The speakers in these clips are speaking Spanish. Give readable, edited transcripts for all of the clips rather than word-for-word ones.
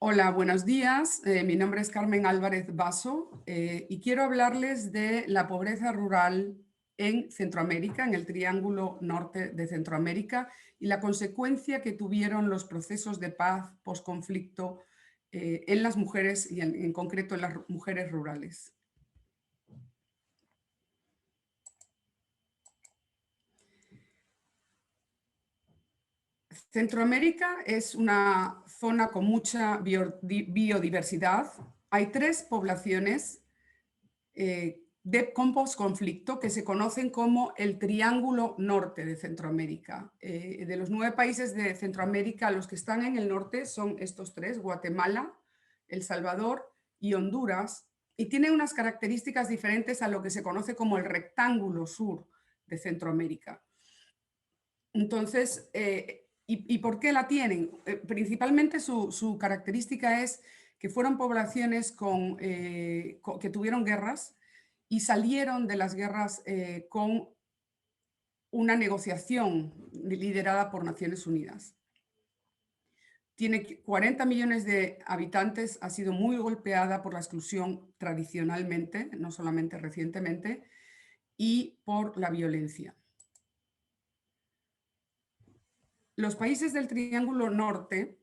Hola, buenos días. Mi nombre es Carmen Álvarez Basso y quiero hablarles de la pobreza rural en Centroamérica, en el Triángulo Norte de Centroamérica, y la consecuencia que tuvieron los procesos de paz posconflicto en las mujeres y en concreto en las mujeres rurales. Centroamérica es una zona con mucha biodiversidad. Hay tres poblaciones con posconflicto que se conocen como el Triángulo Norte de Centroamérica. De los 9 países de Centroamérica, los que están en el norte son estos tres: Guatemala, El Salvador y Honduras, y tienen unas características diferentes a lo que se conoce como el rectángulo sur de Centroamérica. Entonces, ¿y por qué la tienen? Principalmente su característica es que fueron poblaciones que tuvieron guerras y salieron de las guerras con una negociación liderada por Naciones Unidas. Tiene 40 millones de habitantes, ha sido muy golpeada por la exclusión tradicionalmente, no solamente recientemente, y por la violencia. Los países del Triángulo Norte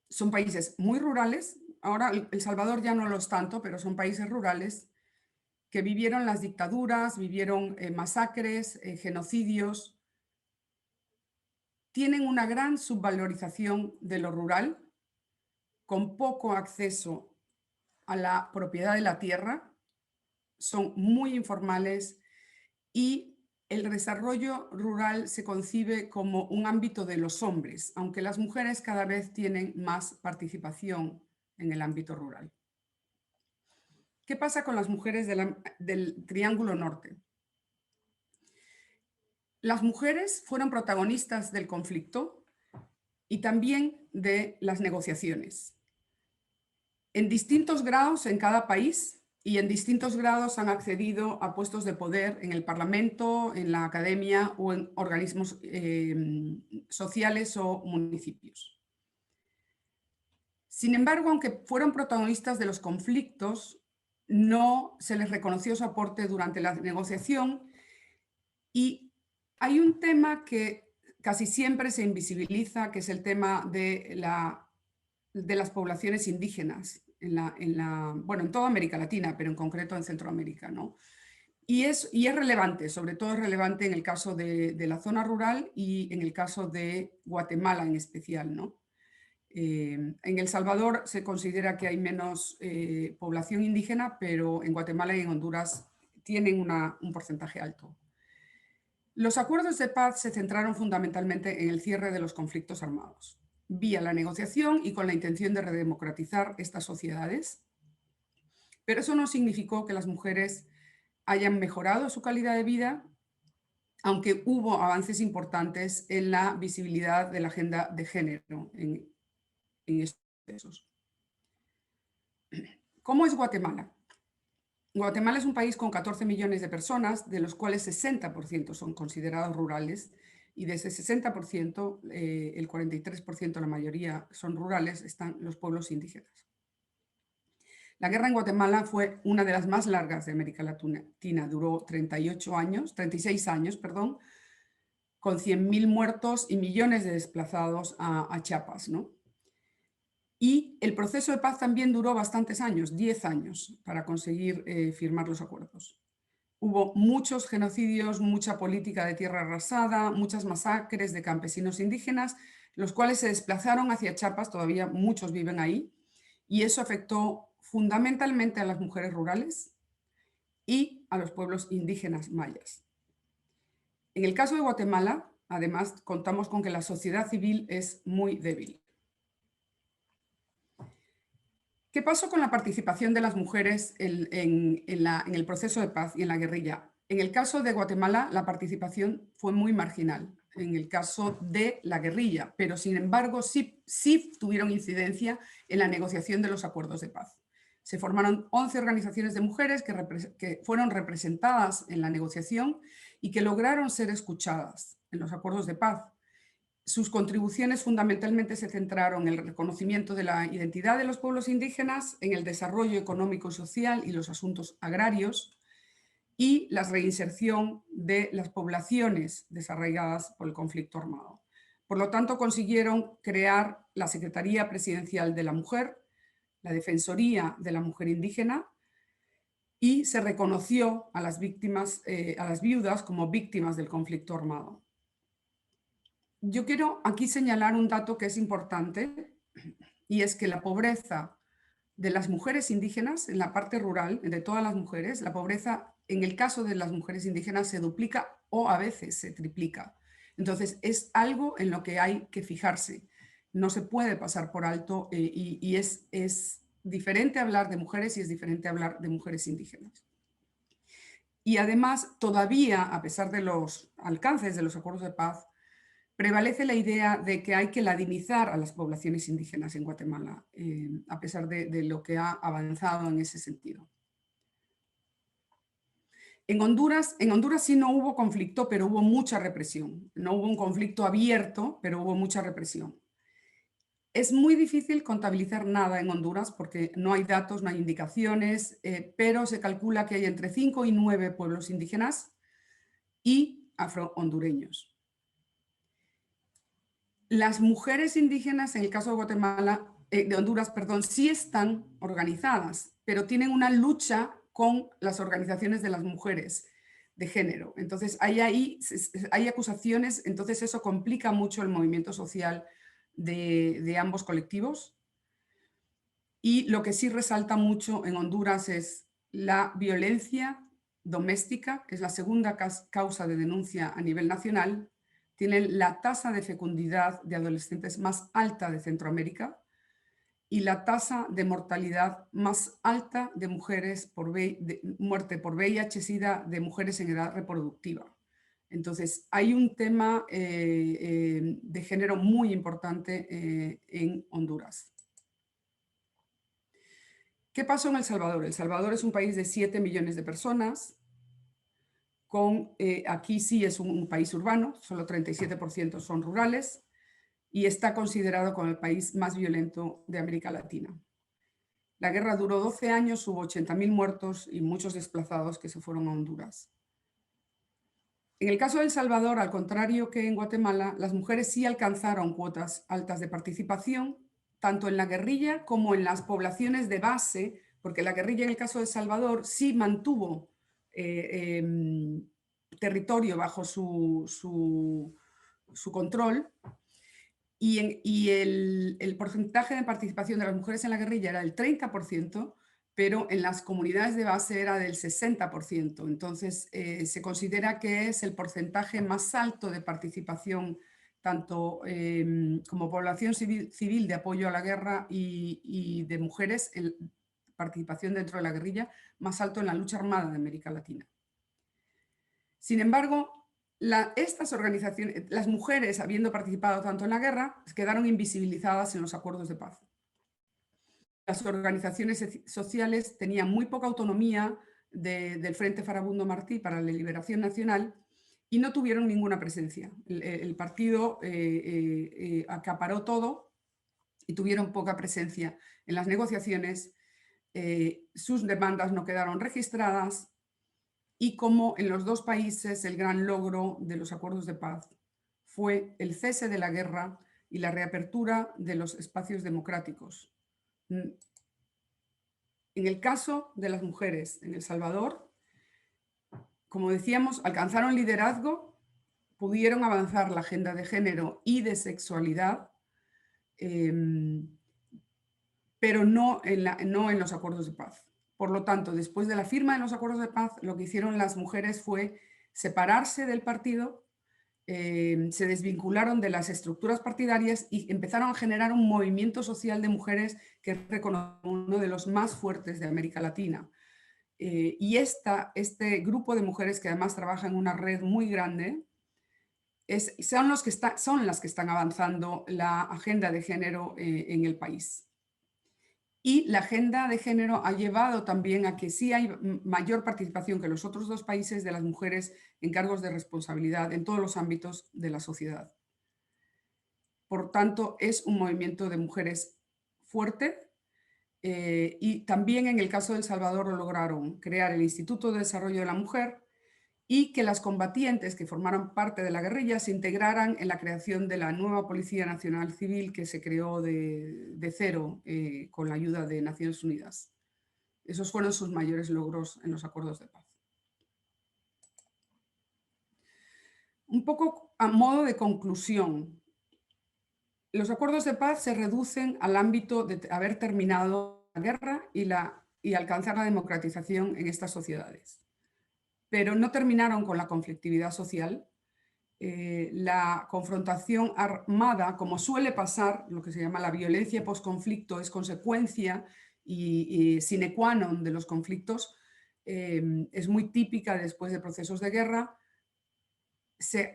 son países muy rurales. Ahora El Salvador ya no lo es tanto, pero son países rurales que vivieron las dictaduras, vivieron masacres, genocidios. Tienen una gran subvalorización de lo rural, con poco acceso a la propiedad de la tierra, son muy informales y el desarrollo rural se concibe como un ámbito de los hombres, aunque las mujeres cada vez tienen más participación en el ámbito rural. ¿Qué pasa con las mujeres del Triángulo Norte? Las mujeres fueron protagonistas del conflicto y también de las negociaciones. En distintos grados en cada país y en distintos grados han accedido a puestos de poder en el Parlamento, en la academia o en organismos sociales o municipios. Sin embargo, aunque fueron protagonistas de los conflictos, no se les reconoció su aporte durante la negociación, y hay un tema que casi siempre se invisibiliza, que es el tema de las poblaciones indígenas en toda América Latina, pero en concreto en Centroamérica, ¿no? Y es relevante, sobre todo es relevante en el caso de la zona rural y en el caso de Guatemala en especial, ¿no? En El Salvador se considera que hay menos población indígena, pero en Guatemala y en Honduras tienen un porcentaje alto. Los acuerdos de paz se centraron fundamentalmente en el cierre de los conflictos armados, vía la negociación y con la intención de redemocratizar estas sociedades. Pero eso no significó que las mujeres hayan mejorado su calidad de vida, aunque hubo avances importantes en la visibilidad de la agenda de género en estos procesos. ¿Cómo es Guatemala? Guatemala es un país con 14 millones de personas, de los cuales 60% son considerados rurales, y de ese 60%, el 43%, la mayoría son rurales, están los pueblos indígenas. La guerra en Guatemala fue una de las más largas de América Latina, duró 36 años, con 100.000 muertos y millones de desplazados a Chiapas, ¿no? Y el proceso de paz también duró bastantes años, 10 años, para conseguir firmar los acuerdos. Hubo muchos genocidios, mucha política de tierra arrasada, muchas masacres de campesinos indígenas, los cuales se desplazaron hacia Chiapas, todavía muchos viven ahí, y eso afectó fundamentalmente a las mujeres rurales y a los pueblos indígenas mayas. En el caso de Guatemala, además, contamos con que la sociedad civil es muy débil. ¿Qué pasó con la participación de las mujeres en el proceso de paz y en la guerrilla? En el caso de Guatemala, la participación fue muy marginal, en el caso de la guerrilla, pero sin embargo sí tuvieron incidencia en la negociación de los acuerdos de paz. Se formaron 11 organizaciones de mujeres que fueron representadas en la negociación y que lograron ser escuchadas en los acuerdos de paz. Sus contribuciones fundamentalmente se centraron en el reconocimiento de la identidad de los pueblos indígenas, en el desarrollo económico y social y los asuntos agrarios, y la reinserción de las poblaciones desarraigadas por el conflicto armado. Por lo tanto, consiguieron crear la Secretaría Presidencial de la Mujer, la Defensoría de la Mujer Indígena, y se reconoció a las víctimas, a las viudas como víctimas del conflicto armado. Yo quiero aquí señalar un dato que es importante, y es que la pobreza de las mujeres indígenas, en la parte rural, de todas las mujeres, la pobreza en el caso de las mujeres indígenas se duplica o a veces se triplica. Entonces es algo en lo que hay que fijarse. No se puede pasar por alto y es diferente hablar de mujeres y es diferente hablar de mujeres indígenas. Y además, todavía, a pesar de los alcances de los acuerdos de paz, prevalece la idea de que hay que ladinizar a las poblaciones indígenas en Guatemala, a pesar de lo que ha avanzado en ese sentido. En Honduras sí no hubo conflicto, pero hubo mucha represión. No hubo un conflicto abierto, pero hubo mucha represión. Es muy difícil contabilizar nada en Honduras porque no hay datos, no hay indicaciones, pero se calcula que hay entre 5 y 9 pueblos indígenas y afro-hondureños. Las mujeres indígenas, en el caso de Guatemala, de Honduras, perdón, sí están organizadas, pero tienen una lucha con las organizaciones de las mujeres de género. Entonces, hay acusaciones, entonces eso complica mucho el movimiento social de ambos colectivos. Y lo que sí resalta mucho en Honduras es la violencia doméstica, que es la segunda causa de denuncia a nivel nacional. Tienen la tasa de fecundidad de adolescentes más alta de Centroamérica y la tasa de mortalidad más alta de mujeres por muerte por VIH-Sida de mujeres en edad reproductiva. Entonces, hay un tema de género muy importante en Honduras. ¿Qué pasó en El Salvador? El Salvador es un país de 7 millones de personas. Aquí sí es un país urbano, solo 37% son rurales y está considerado como el país más violento de América Latina. La guerra duró 12 años, hubo 80.000 muertos y muchos desplazados que se fueron a Honduras. En el caso de El Salvador, al contrario que en Guatemala, las mujeres sí alcanzaron cuotas altas de participación, tanto en la guerrilla como en las poblaciones de base, porque la guerrilla en el caso de El Salvador sí mantuvo territorio bajo su control, y el porcentaje de participación de las mujeres en la guerrilla era del 30%, pero en las comunidades de base era del 60%. Entonces, se considera que es el porcentaje más alto de participación, tanto como población civil de apoyo a la guerra y de mujeres, participación dentro de la guerrilla, más alto en la lucha armada de América Latina. Sin embargo, estas organizaciones, las mujeres, habiendo participado tanto en la guerra, quedaron invisibilizadas en los acuerdos de paz. Las organizaciones sociales tenían muy poca autonomía del Frente Farabundo Martí para la Liberación Nacional y no tuvieron ninguna presencia. El partido acaparó todo y tuvieron poca presencia en las negociaciones. Sus demandas no quedaron registradas y como en los dos países el gran logro de los acuerdos de paz fue el cese de la guerra y la reapertura de los espacios democráticos. En el caso de las mujeres en El Salvador, como decíamos, alcanzaron liderazgo, pudieron avanzar la agenda de género y de sexualidad, pero no en los acuerdos de paz. Por lo tanto, después de la firma de los acuerdos de paz, lo que hicieron las mujeres fue separarse del partido, se desvincularon de las estructuras partidarias y empezaron a generar un movimiento social de mujeres que es reconocido como uno de los más fuertes de América Latina. Y este grupo de mujeres, que además trabaja en una red muy grande, son las que están avanzando la agenda de género en el país. Y la agenda de género ha llevado también a que sí hay mayor participación que los otros dos países de las mujeres en cargos de responsabilidad en todos los ámbitos de la sociedad. Por tanto, es un movimiento de mujeres fuerte. Y también en el caso de El Salvador lo lograron crear el Instituto de Desarrollo de la Mujer y que las combatientes que formaron parte de la guerrilla se integraran en la creación de la nueva Policía Nacional Civil que se creó de cero con la ayuda de Naciones Unidas. Esos fueron sus mayores logros en los acuerdos de paz. Un poco a modo de conclusión, los acuerdos de paz se reducen al ámbito de haber terminado la guerra y alcanzar la democratización en estas sociedades. Pero no terminaron con la conflictividad social. La confrontación armada, como suele pasar, lo que se llama la violencia post-conflicto, es consecuencia y sine qua non de los conflictos, es muy típica después de procesos de guerra, se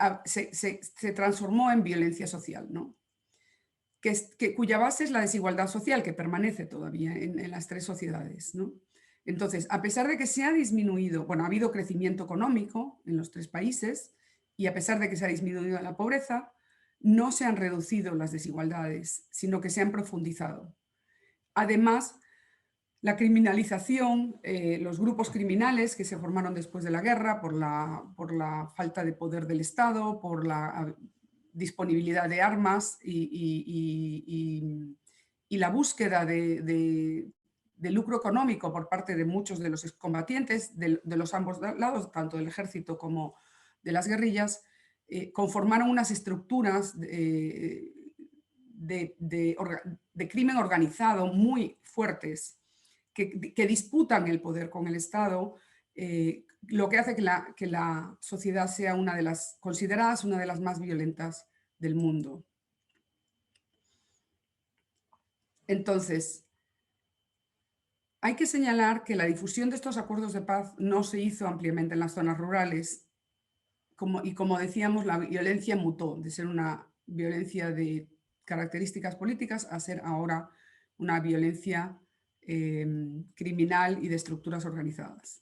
transformó en violencia social, ¿no? Cuya base es la desigualdad social, que permanece todavía en las tres sociedades, ¿no? Entonces, a pesar de que se ha disminuido, bueno, ha habido crecimiento económico en los tres países, y a pesar de que se ha disminuido la pobreza, no se han reducido las desigualdades, sino que se han profundizado. Además, la criminalización, los grupos criminales que se formaron después de la guerra por la falta de poder del Estado, por la disponibilidad de armas y la búsqueda de lucro económico por parte de muchos de los excombatientes de los ambos lados, tanto del ejército como de las guerrillas, conformaron unas estructuras de crimen organizado muy fuertes que disputan el poder con el Estado, lo que hace que la sociedad sea consideradas una de las más violentas del mundo. Entonces, hay que señalar que la difusión de estos acuerdos de paz no se hizo ampliamente en las zonas rurales, y como decíamos, la violencia mutó de ser una violencia de características políticas a ser ahora una violencia criminal y de estructuras organizadas.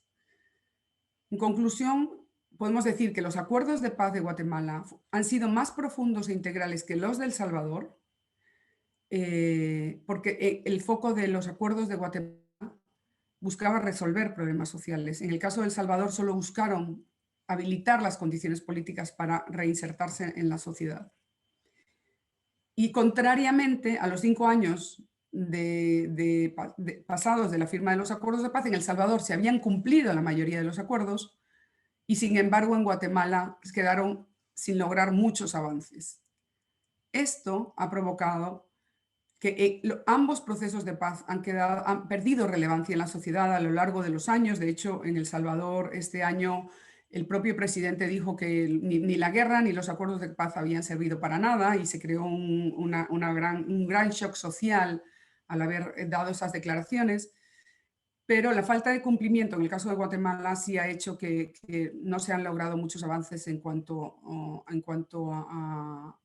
En conclusión, podemos decir que los acuerdos de paz de Guatemala han sido más profundos e integrales que los de El Salvador, porque el foco de los acuerdos de Guatemala buscaba resolver problemas sociales. En el caso de El Salvador solo buscaron habilitar las condiciones políticas para reinsertarse en la sociedad. Y contrariamente a los 5 años pasados de la firma de los acuerdos de paz, en El Salvador se habían cumplido la mayoría de los acuerdos y sin embargo en Guatemala quedaron sin lograr muchos avances. Esto ha provocado que ambos procesos de paz han perdido relevancia en la sociedad a lo largo de los años. De hecho, en El Salvador este año el propio presidente dijo que ni la guerra ni los acuerdos de paz habían servido para nada y se creó un gran shock social al haber dado esas declaraciones. Pero la falta de cumplimiento en el caso de Guatemala sí ha hecho que no se han logrado muchos avances en cuanto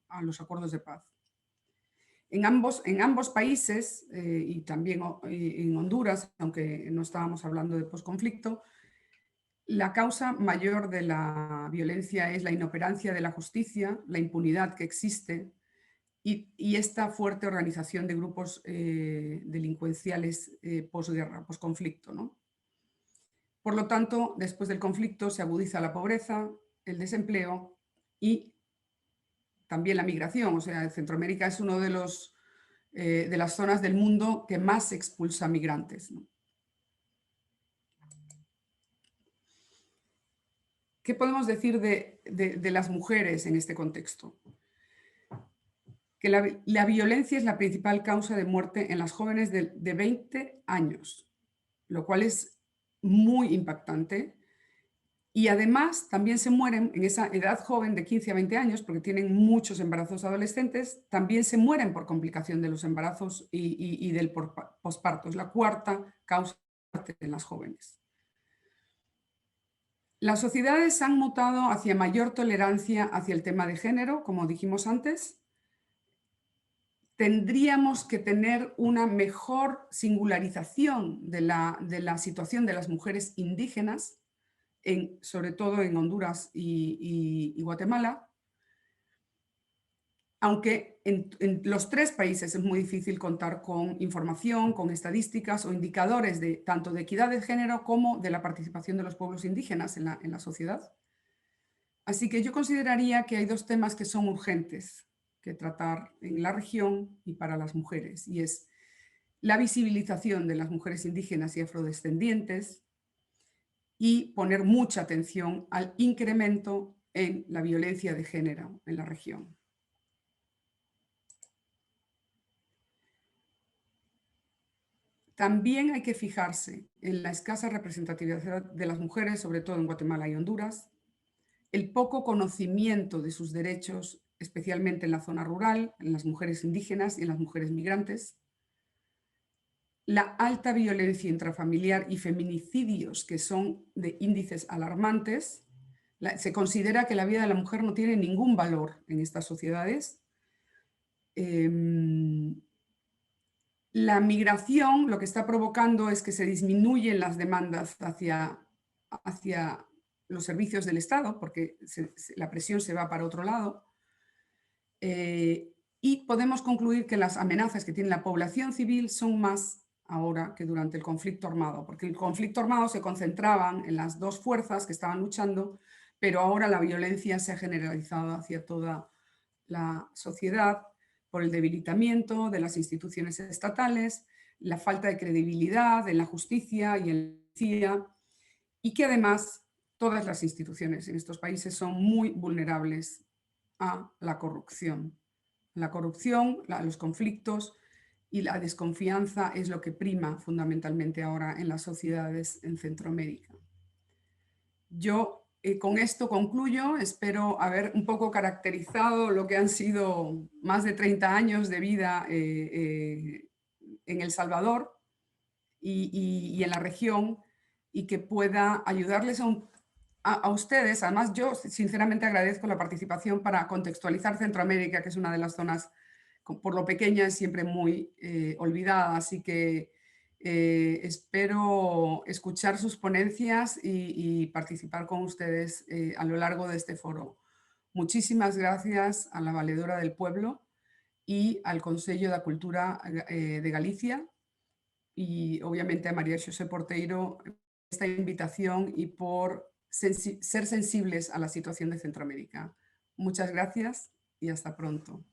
a los acuerdos de paz. En ambos países, y también en Honduras, aunque no estábamos hablando de posconflicto, la causa mayor de la violencia es la inoperancia de la justicia, la impunidad que existe y esta fuerte organización de grupos delincuenciales posguerra, posconflicto, ¿no? Por lo tanto, después del conflicto se agudiza la pobreza, el desempleo y también la migración. O sea, Centroamérica es uno de las zonas del mundo que más expulsa migrantes, ¿no? ¿Qué podemos decir de las mujeres en este contexto? Que la violencia es la principal causa de muerte en las jóvenes de 20 años, lo cual es muy impactante. Y además también se mueren en esa edad joven de 15 a 20 años, porque tienen muchos embarazos adolescentes, también se mueren por complicación de los embarazos y del posparto. Es la cuarta causa de muerte en las jóvenes. Las sociedades han mutado hacia mayor tolerancia hacia el tema de género, como dijimos antes. Tendríamos que tener una mejor singularización de la situación de las mujeres indígenas, sobre todo en Honduras y Guatemala. aunque en los 3 países es muy difícil contar con información, con estadísticas o indicadores de tanto de equidad de género como de la participación de los pueblos indígenas en la sociedad. Así que yo consideraría que hay 2 temas que son urgentes que tratar en la región y para las mujeres, y es la visibilización de las mujeres indígenas y afrodescendientes y poner mucha atención al incremento en la violencia de género en la región. También hay que fijarse en la escasa representatividad de las mujeres, sobre todo en Guatemala y Honduras, el poco conocimiento de sus derechos, especialmente en la zona rural, en las mujeres indígenas y en las mujeres migrantes, la alta violencia intrafamiliar y feminicidios, que son de índices alarmantes. Se considera que la vida de la mujer no tiene ningún valor en estas sociedades. La migración lo que está provocando es que se disminuyen las demandas hacia los servicios del Estado, porque la presión se va para otro lado. Y podemos concluir que las amenazas que tiene la población civil son más ahora que durante el conflicto armado, porque el conflicto armado se concentraban en las 2 fuerzas que estaban luchando, pero ahora la violencia se ha generalizado hacia toda la sociedad por el debilitamiento de las instituciones estatales, la falta de credibilidad en la justicia y en la policía, y que además todas las instituciones en estos países son muy vulnerables a la corrupción. La corrupción, los conflictos y la desconfianza es lo que prima fundamentalmente ahora en las sociedades en Centroamérica. Yo con esto concluyo, espero haber un poco caracterizado lo que han sido más de 30 años de vida en El Salvador y en la región, y que pueda ayudarles a ustedes. Además, yo sinceramente agradezco la participación para contextualizar Centroamérica, que es una de las zonas, por lo pequeña, es siempre muy olvidada. Así que espero escuchar sus ponencias y participar con ustedes a lo largo de este foro. Muchísimas gracias a la Valedora del Pueblo y al Consello de Cultura de Galicia, y obviamente a María Xosé Porteiro esta invitación y por ser sensibles a la situación de Centroamérica. Muchas gracias y hasta pronto.